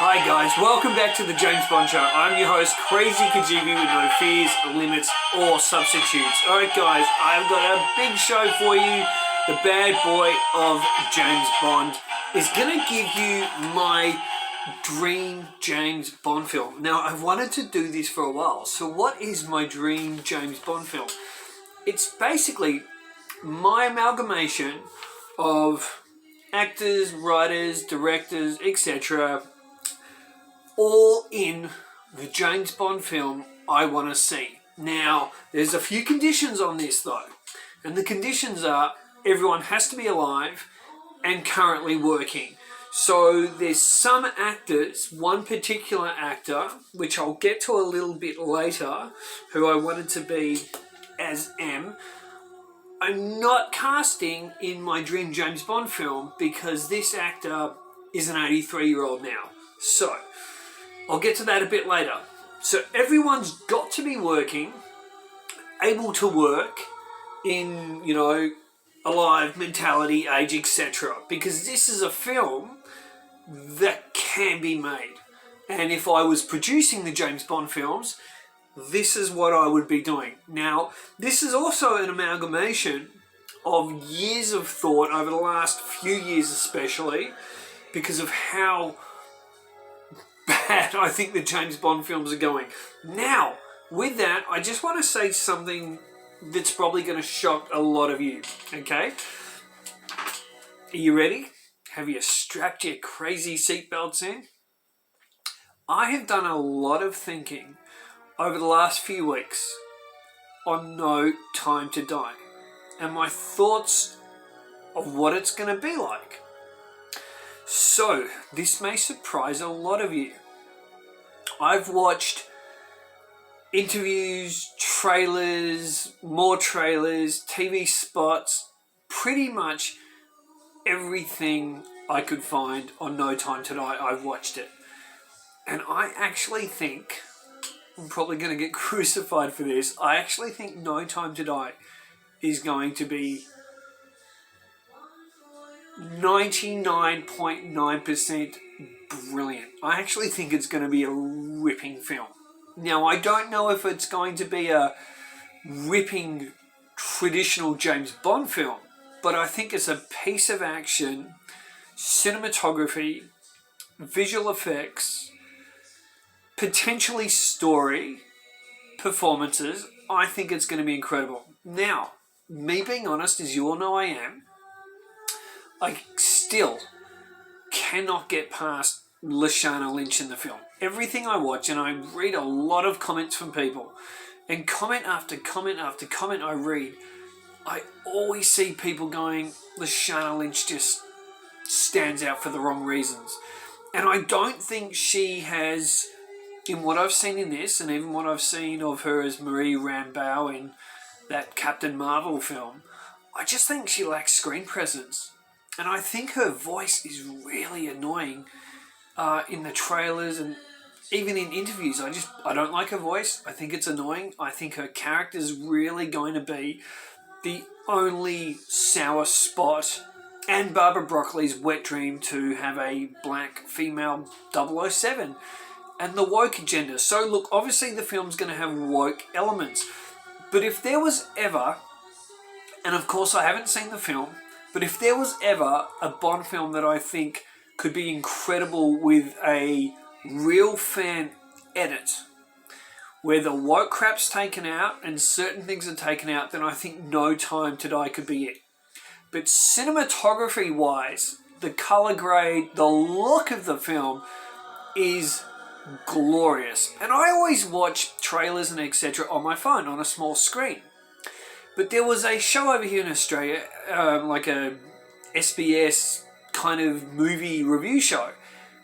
Hi guys, welcome back to the James Bond Show. I'm your host, Krazy Kajeevie, with no fears, limits, or substitutes. Alright guys, I've got a big show for you. The bad boy of James Bond is going to give you my dream James Bond film. Now, I've wanted to do this for a while. So what is my dream James Bond film? It's basically my amalgamation of actors, writers, directors, etc., all in the James Bond film I want to see. Now, there's a few conditions on this though. And the conditions are everyone has to be alive and currently working. So there's some actors, one particular actor, which I'll get to a little bit later, who I wanted to be as M. I'm not casting in my dream James Bond film because this actor is an 83-year-old now. So I'll get to that a bit later. So everyone's got to be working, able to work in, alive, mentality, age, etc. Because this is a film that can be made. And if I was producing the James Bond films, this is what I would be doing. Now, this is also an amalgamation of years of thought over the last few years especially, because of how bad I think the James Bond films are going. Now, with that, I just want to say something that's probably going to shock a lot of you, okay? Are you ready? Have you strapped your crazy seatbelts in? I have done a lot of thinking over the last few weeks on No Time to Die and my thoughts of what it's going to be like. So, this may surprise a lot of you. I've watched interviews, trailers, more trailers, TV spots, pretty much everything I could find on No Time to Die, I've watched it. And I actually think, I'm probably going to get crucified for this, I actually think No Time to Die is going to be 99.9% brilliant. I actually think it's going to be a ripping film. Now, I don't know if it's going to be a ripping traditional James Bond film, but I think it's a piece of action, cinematography, visual effects, potentially story, performances. I think it's going to be incredible. Now, me being honest, as you all know I am, I still cannot get past Lashana Lynch in the film. Everything I watch, and I read a lot of comments from people, and comment after comment after comment I read, I always see people going, Lashana Lynch just stands out for the wrong reasons. And I don't think she has, in what I've seen in this, and even what I've seen of her as Marie Rambeau in that Captain Marvel film, I just think she lacks screen presence. And I think her voice is really annoying in the trailers and even in interviews. I don't like her voice. I think it's annoying. I think her character is really going to be the only sour spot and Barbara Broccoli's wet dream to have a black female 007 and the woke agenda. So look, obviously the film's going to have woke elements. But if there was ever, and of course I haven't seen the film, but if there was ever a Bond film that I think could be incredible with a real fan edit, where the woke crap's taken out and certain things are taken out, then I think No Time to Die could be it. But cinematography-wise, the colour grade, the look of the film is glorious. And I always watch trailers and etc. on my phone on a small screen. But there was a show over here in Australia, like a SBS kind of movie review show,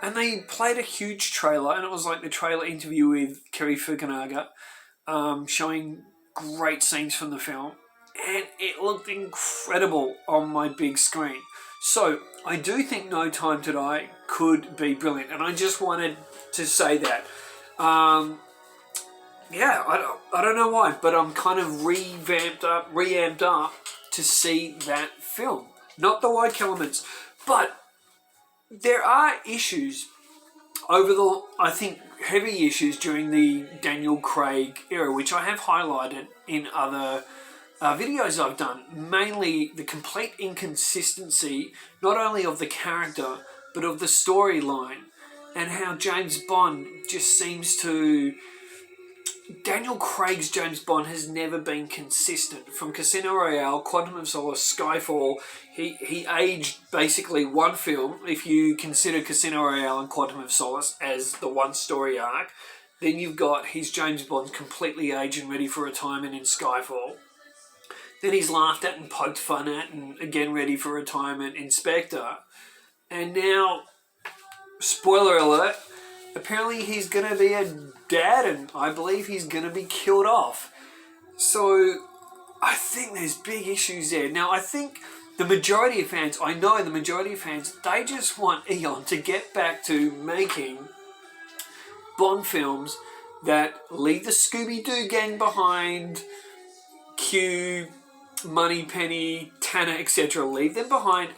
and they played a huge trailer, and it was like the trailer interview with Kerry Fukunaga, showing great scenes from the film, and it looked incredible on my big screen. So I do think No Time to Die could be brilliant, and I just wanted to say that. I don't know why, but I'm kind of reamped up to see that film. Not the woke elements, but there are issues over the, I think, heavy issues during the Daniel Craig era, which I have highlighted in other videos I've done, mainly the complete inconsistency, not only of the character, but of the storyline, and how James Bond just seems to... Daniel Craig's James Bond has never been consistent. From Casino Royale, Quantum of Solace, Skyfall, he aged basically one film. If you consider Casino Royale and Quantum of Solace as the one story arc, then you've got his James Bond completely aged and ready for retirement in Skyfall. Then he's laughed at and poked fun at and again ready for retirement in Spectre. And now, spoiler alert, apparently he's going to be a dad and I believe he's going to be killed off. So I think there's big issues there. Now I think the majority of fans, they just want Eon to get back to making Bond films that leave the Scooby-Doo gang behind, Q, Moneypenny, Tanner, etc. Leave them behind.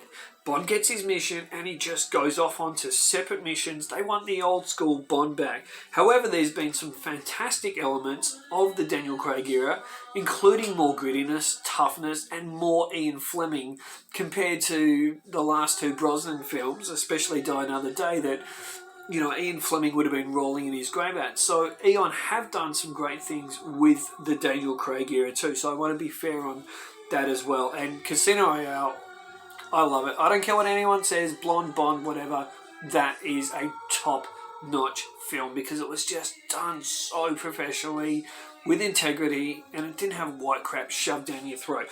Bond gets his mission and he just goes off onto separate missions. They want the old school Bond back. However, there's been some fantastic elements of the Daniel Craig era, including more grittiness, toughness, and more Ian Fleming compared to the last two Brosnan films, especially Die Another Day, that, you know, Ian Fleming would have been rolling in his grave at. So Eon have done some great things with the Daniel Craig era too. So I want to be fair on that as well. And Casino Royale, I love it. I don't care what anyone says, blonde, Bond, whatever. That is a top-notch film because it was just done so professionally, with integrity, and it didn't have white crap shoved down your throat.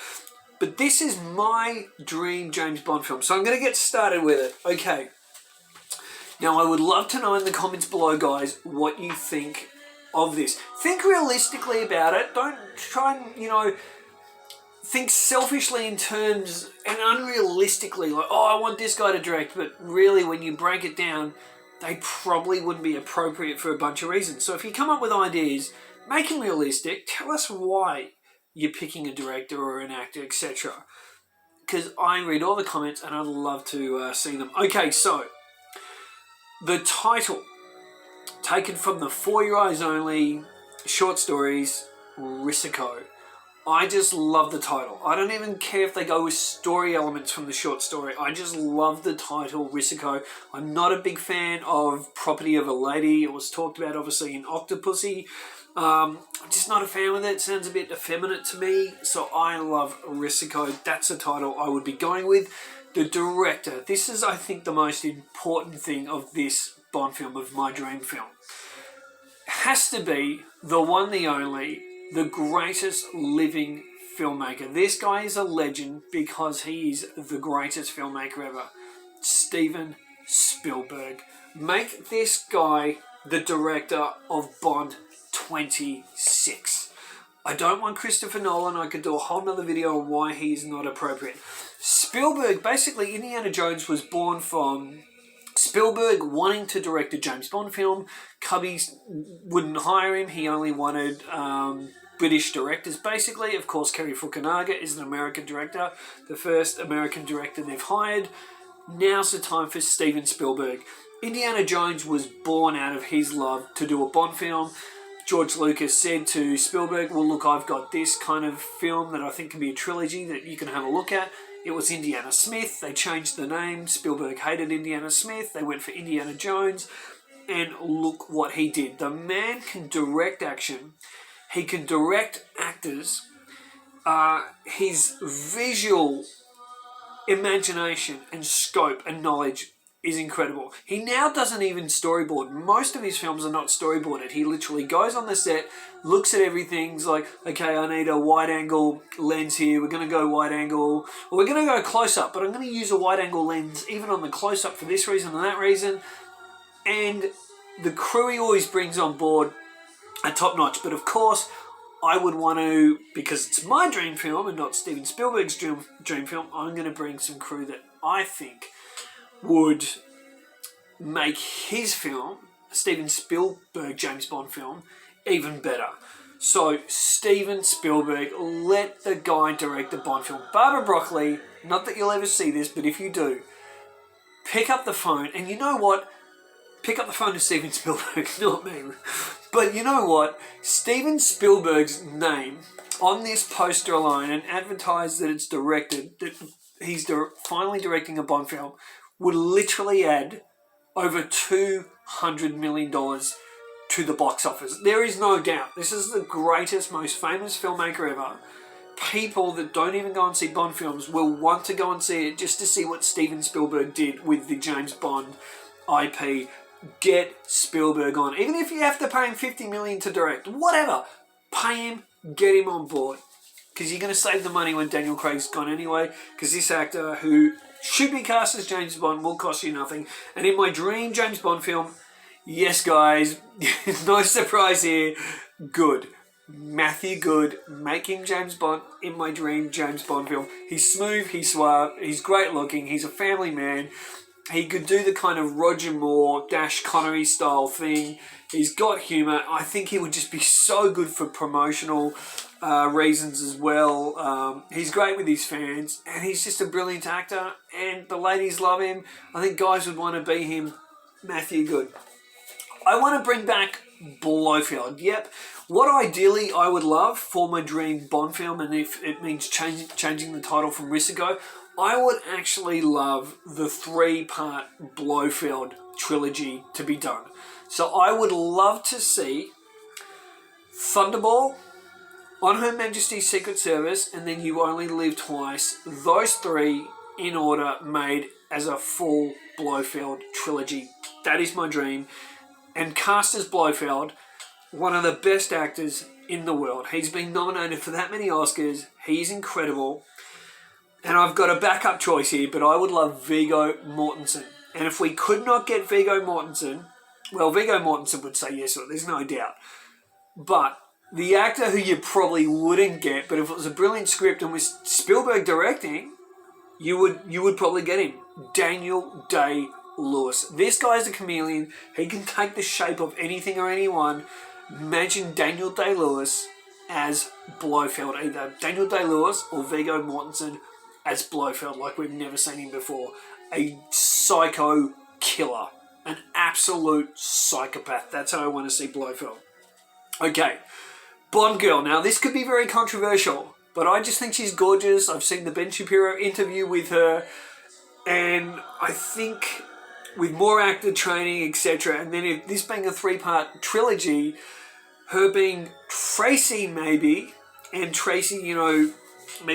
But this is my dream James Bond film, so I'm going to get started with it. Okay. Now, I would love to know in the comments below, guys, what you think of this. Think realistically about it. Don't try and, think selfishly in terms and unrealistically, like, oh, I want this guy to direct, but really when you break it down, they probably wouldn't be appropriate for a bunch of reasons. So if you come up with ideas, make them realistic, tell us why you're picking a director or an actor, etc. Because I read all the comments and I'd love to see them. Okay, so the title, taken from the For Your Eyes Only short stories, Risiko. I just love the title. I don't even care if they go with story elements from the short story. I just love the title, Risiko. I'm not a big fan of Property of a Lady. It was talked about, obviously, in Octopussy. I'm just not a fan with it. It sounds a bit effeminate to me. So I love Risiko. That's the title I would be going with. The director. This is, I think, the most important thing of this Bond film, of my dream film. Has to be the one, the only, the greatest living filmmaker. This guy is a legend because he is the greatest filmmaker ever. Steven Spielberg. Make this guy the director of Bond 26. I don't want Christopher Nolan. I could do a whole nother video on why he's not appropriate. Spielberg, basically Indiana Jones was born from Spielberg wanting to direct a James Bond film. Cubby wouldn't hire him. He only wanted British directors, basically. Of course, Cary Fukunaga is an American director, the first American director they've hired. Now's the time for Steven Spielberg. Indiana Jones was born out of his love to do a Bond film. George Lucas said to Spielberg, well, look, I've got this kind of film that I think can be a trilogy that you can have a look at. It was Indiana Smith. They changed the name. Spielberg hated Indiana Smith. They went for Indiana Jones. And look what he did. The man can direct action. He can direct actors. His visual imagination and scope and knowledge is incredible. He now doesn't even storyboard. Most of his films are not storyboarded. He literally goes on the set, looks at everything, he's like, okay, I need a wide angle lens here, we're going to go wide angle, or we're going to go close up, but I'm going to use a wide angle lens even on the close up for this reason and that reason. And the crew he always brings on board are top notch. But of course, I would want to, because it's my dream film and not Steven Spielberg's dream film, I'm going to bring some crew that I think would make his film, Steven Spielberg James Bond film, even better. So, Steven Spielberg, let the guy direct a Bond film. Barbara Broccoli, not that you'll ever see this, but if you do, pick up the phone, and you know what? pick up the phone to Steven Spielberg, not me. But you know what? Steven Spielberg's name on this poster alone and advertised that it's directed, that he's finally directing a Bond film, would literally add over $200 million to the box office. There is no doubt. This is the greatest, most famous filmmaker ever. People that don't even go and see Bond films will want to go and see it just to see what Steven Spielberg did with the James Bond IP. Get Spielberg on. Even if you have to pay him $50 million to direct, whatever, pay him, get him on board. Because you're going to save the money when Daniel Craig's gone anyway, because this actor who should be cast as James Bond will cost you nothing. And in my dream James Bond film, yes guys, no surprise here, good. Matthew Good, make him James Bond in my dream James Bond film. He's smooth, he's suave, he's great looking, he's a family man. He could do the kind of Roger Moore, Connery style thing. He's got humour. I think he would just be so good for promotional reasons as well. He's great with his fans, and he's just a brilliant actor, and the ladies love him. I think guys would want to be him. Matthew Good. I want to bring back Blofeld. Yep. What ideally I would love for my dream Bond film, and if it means changing the title from Risiko, I would actually love the 3-part Blofeld trilogy to be done. So I would love to see Thunderball, On Her Majesty's Secret Service, and then You Only Live Twice. Those 3 in order, made as a full Blofeld trilogy. That is my dream. And cast as Blofeld, one of the best actors in the world. He's been nominated for that many Oscars. He's incredible. And I've got a backup choice here, but I would love Viggo Mortensen. And if we could not get Viggo Mortensen, well, Viggo Mortensen would say yes, there's no doubt. But the actor who you probably wouldn't get, but if it was a brilliant script and was Spielberg directing, you would probably get him. Daniel Day-Lewis. This guy's a chameleon. He can take the shape of anything or anyone. Imagine Daniel Day-Lewis as Blofeld. Either Daniel Day-Lewis or Viggo Mortensen as Blofeld, like we've never seen him before. A psycho killer. An absolute psychopath. That's how I want to see Blofeld. Okay, Bond girl. Now, this could be very controversial, but I just think she's gorgeous. I've seen the Ben Shapiro interview with her, and I think with more actor training, etc., and then if this being a 3-part trilogy, her being Tracy maybe, and Tracy,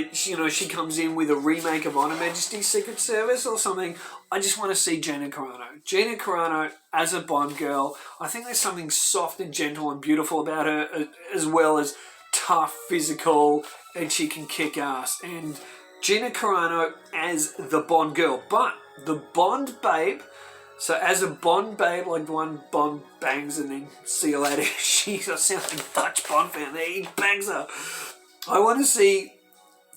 she comes in with a remake of On Her Majesty's Secret Service or something. I just want to see Gina Carano. Gina Carano as a Bond girl. I think there's something soft and gentle and beautiful about her, as well as tough, physical, and she can kick ass. And Gina Carano as the Bond girl. But the Bond babe, so as a Bond babe, like the one Bond bangs and then see you later, I sound like Dutch Bond fan there, he bangs her. I want to see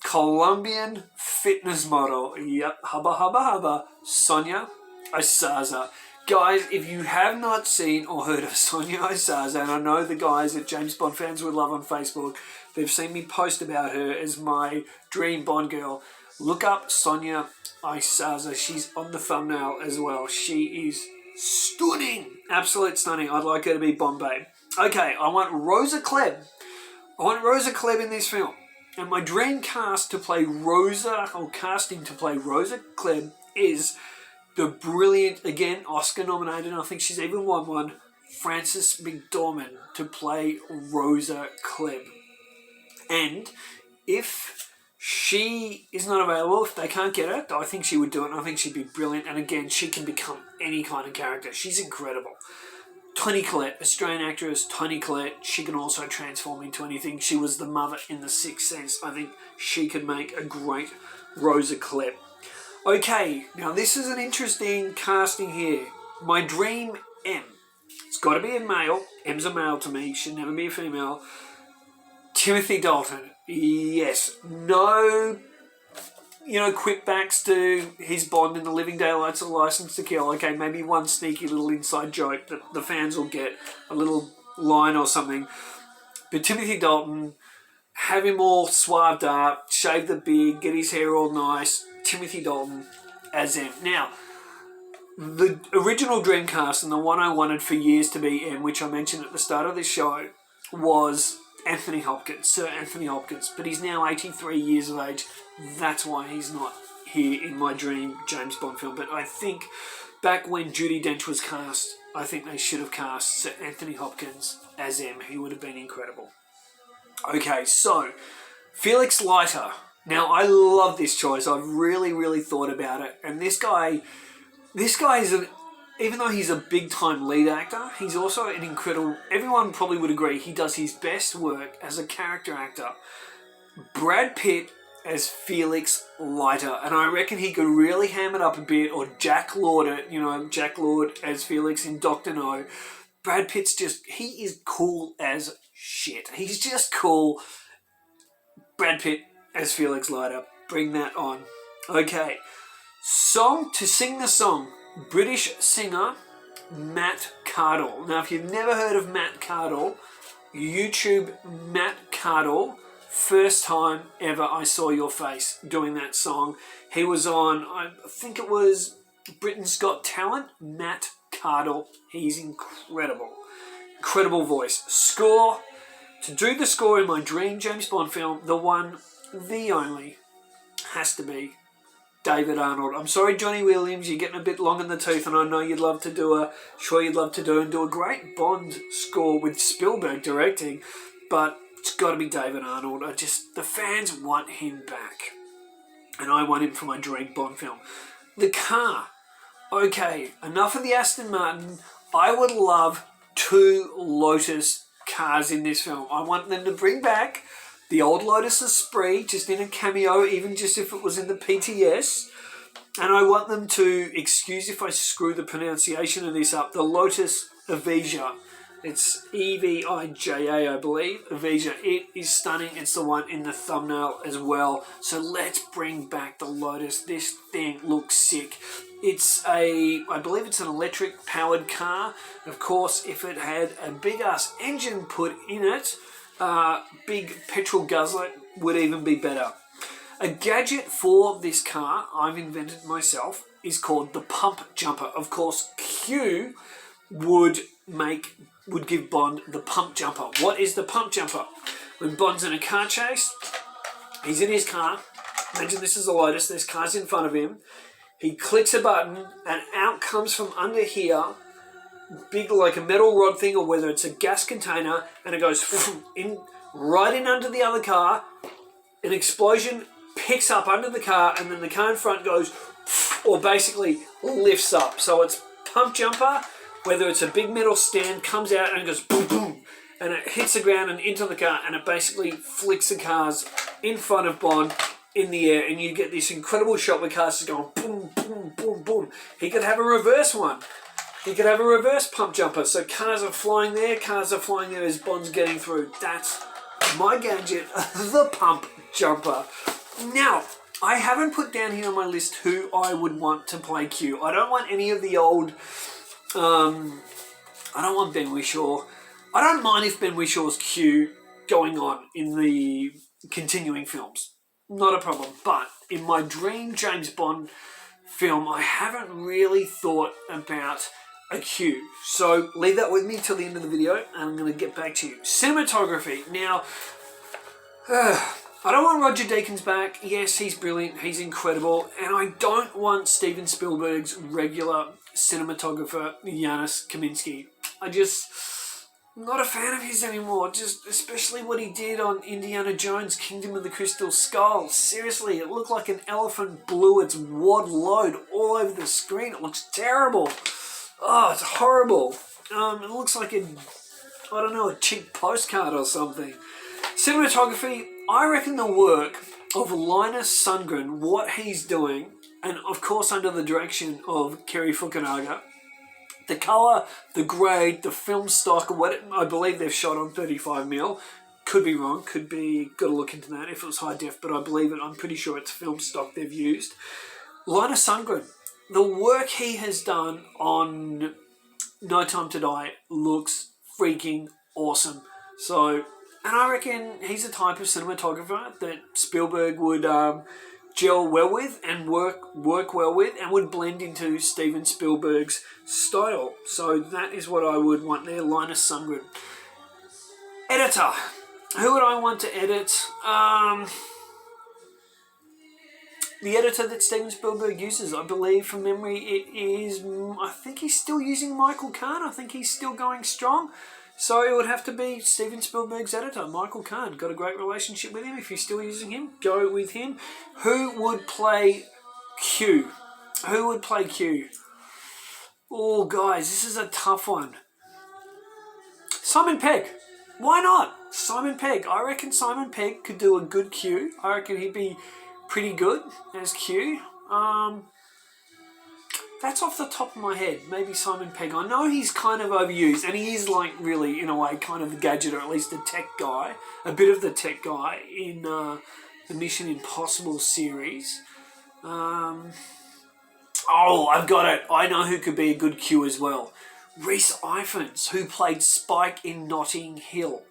Colombian fitness model, yep, hubba, Sonia Isaza. Guys, if you have not seen or heard of Sonia Isaza, and I know the guys that James Bond fans would love on Facebook, they've seen me post about her as my dream Bond girl. Look up Sonia Isaza. She's on the thumbnail as well. She is stunning. Absolute stunning. I'd like her to be Bond babe. Okay, I want Rosa Klebb. I want Rosa Klebb in this film. And my dream cast to play Rosa, or casting to play Rosa Klebb, is the brilliant, again, Oscar nominated, I think she's even won one, Frances McDormand to play Rosa Klebb. And if she is not available, if they can't get her, I think she would do it, and I think she'd be brilliant. And again, she can become any kind of character. She's incredible. Toni Collette, Australian actress, Toni Collette, she can also transform into anything. She was the mother in The Sixth Sense. I think she could make a great Rosa Klebb. Okay, now this is an interesting casting here. My dream M. It's got to be a male. M's a male to me. Should never be a female. Timothy Dalton. Yes. No, quick backs to his Bond in The Living Daylights of License to Kill. Okay, maybe one sneaky little inside joke that the fans will get, a little line or something. But Timothy Dalton, have him all suaved up, shave the beard, get his hair all nice. Timothy Dalton as M. Now, The original Dreamcast and the one I wanted for years to be in, which I mentioned at the start of this show, was Anthony Hopkins, Sir Anthony Hopkins. But he's now 83 years of age. That's why he's not here in my dream James Bond film. But I think back when Judi Dench was cast, I think they should have cast Sir Anthony Hopkins as him. He would have been incredible. Okay, so Felix Leiter. Now, I love this choice. I've really, really thought about it. And this guy is even though he's a big-time lead actor, he's also an incredible... Everyone probably would agree he does his best work as a character actor. Brad Pitt as Felix Leiter. And I reckon he could really ham it up a bit, or Jack Lord it, Jack Lord as Felix in Dr. No. Brad Pitt's he is cool as shit. He's just cool. Brad Pitt as Felix Leiter. Bring that on. Okay. Song to sing the song. British singer Matt Cardle. Now, if you've never heard of Matt Cardle, YouTube Matt Cardle. First time ever I saw your face doing that song. He was on, I think it was Britain's Got Talent. Matt Cardle. He's incredible. Incredible voice. Score. To do the score in my dream James Bond film, the one, the only, has to be David Arnold. I'm sorry, Johnny Williams, you're getting a bit long in the tooth, and I know you'd love to do a great Bond score with Spielberg directing, but it's got to be David Arnold. The fans want him back, and I want him for my dream Bond film. The car. Okay, enough of the Aston Martin. I would love 2 Lotus cars in this film. I want them to bring back the old Lotus Esprit, just in a cameo, even just if it was in the PTS. And I want them to, excuse if I screw the pronunciation of this up, the Lotus Evija. It's Evija, I believe. Evija. It is stunning. It's the one in the thumbnail as well. So let's bring back the Lotus. This thing looks sick. I believe it's an electric powered car. Of course, if it had a big ass engine put in it, big petrol guzzler would even be better. A gadget for this car I've invented myself is called the pump jumper. Of course, Q would give Bond the pump jumper. What is the pump jumper? When Bond's in a car chase, he's in his car. Imagine this is a Lotus. There's cars in front of him. He clicks a button and out comes from under here, big like a metal rod thing, or whether it's a gas container, and it goes right in under the other car. An explosion picks up under the car, and then the car in front goes, or basically lifts up. So it's pump jumper, whether it's a big metal stand, comes out and goes boom, boom, and it hits the ground and into the car, and it basically flicks the cars in front of Bond in the air, and you get this incredible shot where cars are going boom, boom, boom, boom. He could have a reverse one. He could have a reverse pump jumper. So cars are flying there as Bond's getting through. That's my gadget, the pump jumper. Now, I haven't put down here on my list who I would want to play Q. I don't want any of the old... I don't want Ben Whishaw. I don't mind if Ben Whishaw's Q going on in the continuing films. Not a problem. But in my dream James Bond film, I haven't really thought about a Q. So leave that with me till the end of the video, and I'm going to get back to you. Cinematography. Now, I don't want Roger Deakins back. Yes, he's brilliant. He's incredible. And I don't want Steven Spielberg's regular cinematographer, Janusz Kaminski. I'm not a fan of his anymore. Just especially what he did on Indiana Jones, Kingdom of the Crystal Skull. Seriously, it looked like an elephant blew its wad load all over the screen. It looks terrible. Oh, it's horrible. It looks like a cheap postcard or something. Cinematography, I reckon the work of Linus Sundgren, what he's doing, and of course under the direction of Kerry Fukunaga, the colour, the grade, the film stock, I believe they've shot on 35mm. Could be wrong, got to look into that if it was high def, but I believe it, I'm pretty sure it's film stock they've used. Linus Sundgren, the work he has done on No Time to Die looks freaking awesome. So, and I reckon he's the type of cinematographer that Spielberg would gel well with and work well with, and would blend into Steven Spielberg's style. So that is what I would want there. Linus Sundgren. Editor. Who would I want to edit? The editor that Steven Spielberg uses, I believe from memory, it is, I think he's still using Michael Kahn. I think he's still going strong. So it would have to be Steven Spielberg's editor, Michael Kahn. Got a great relationship with him. If you're still using him, go with him. Who would play Q? Who would play Q? Oh, guys, this is a tough one. Simon Pegg. Why not? Simon Pegg. I reckon Simon Pegg could do a good Q. I reckon he'd be pretty good as Q. That's off the top of my head. Maybe Simon Pegg. I know he's kind of overused, and he is like really, in a way, kind of the gadget, or at least the tech guy, a bit of the tech guy in the Mission Impossible series. Oh, I've got it. I know who could be a good Q as well. Rhys Ifans, who played Spike in Notting Hill.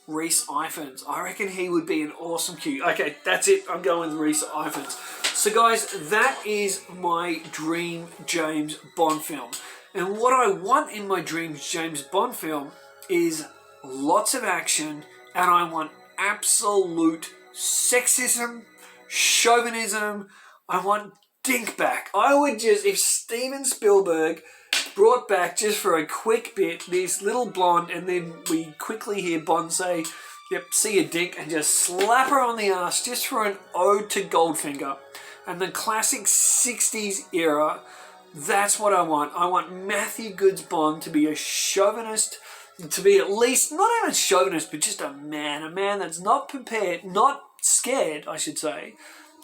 Rhys Ifans. I reckon he would be an awesome Q. Okay, that's it. I'm going with Rhys Ifans. So guys, that is my dream James Bond film. And what I want in my dream James Bond film is lots of action, and I want absolute sexism, chauvinism. I want dink back. I would just, if Steven Spielberg brought back just for a quick bit this little blonde, and then we quickly hear Bond say, yep, see you dink, and just slap her on the ass just for an ode to Goldfinger. And the classic 60s era, that's what I want. I want Matthew Good's Bond to be a chauvinist, to be at least, not even a chauvinist, but just a man that's not prepared, not scared, I should say,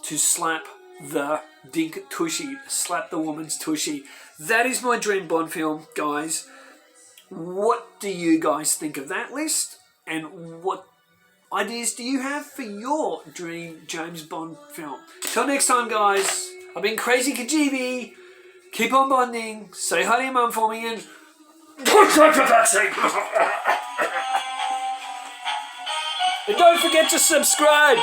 to slap the dink tushy, slap the woman's tushy. That is my dream Bond film, guys. What do you guys think of that list? And what ideas do you have for your dream James Bond film? Till next time, guys. I've been Krazy Kajeevie. Keep on bonding. Say hi to your mum for me, and push on for fuck's sake. And don't forget to subscribe.